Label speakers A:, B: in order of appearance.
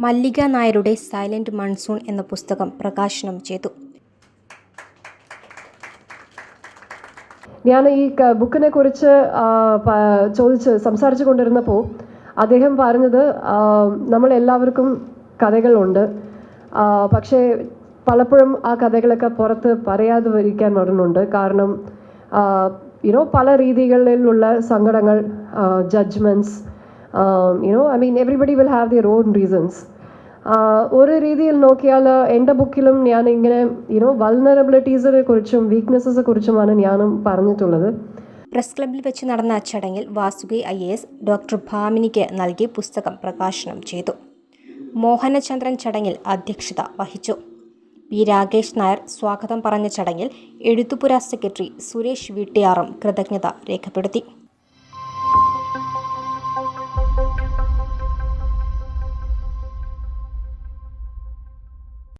A: മല്ലിക നായരുടെ silent monsoon എന്ന പുസ്തകം പ്രകാശനം ചെയ്തു.
B: ഞാൻ ഈ ബുക്കിനെ കുറിച്ച് സംസാരിച്ചു കൊണ്ടിരുന്നപ്പോൾ അദ്ദേഹം പറഞ്ഞത് നമ്മളെല്ലാവർക്കും കഥകളുണ്ട്, പക്ഷേ പലപ്പോഴും ആ കഥകളൊക്കെ പുറത്ത് പറയാതെ വരിക്കാൻ വരുന്നുണ്ട്. കാരണം പല രീതികളിലുള്ള സങ്കടങ്ങൾ, judgements, everybody will have their own reasons. ഒരു രീതിയിൽ നോക്കിയാൽ എൻ്റെ ബുക്കിലും ഞാൻ ഇങ്ങനെ വൾനറബിലിറ്റീസിനെ കുറിച്ചും വീക്ക്നെസ്സസിനെ കുറിച്ചുമാണ് ഞാനും പറഞ്ഞിട്ടുള്ളത്.
A: പ്രസ് ക്ലബ്ബിൽ വെച്ച് നടന്ന ചടങ്ങിൽ വാസുകി IAS ഡോക്ടർ ഭാമിനിക്ക് നൽകി പുസ്തകം പ്രകാശനം ചെയ്തു. മോഹനചന്ദ്രൻ ചടങ്ങിൽ അധ്യക്ഷത വഹിച്ചു. പി. രാകേഷ് നായർ സ്വാഗതം പറഞ്ഞ ചടങ്ങിൽ എഴുത്തുപുര സെക്രട്ടറി സുരേഷ് വീട്ടിയാറും കൃതജ്ഞത രേഖപ്പെടുത്തി.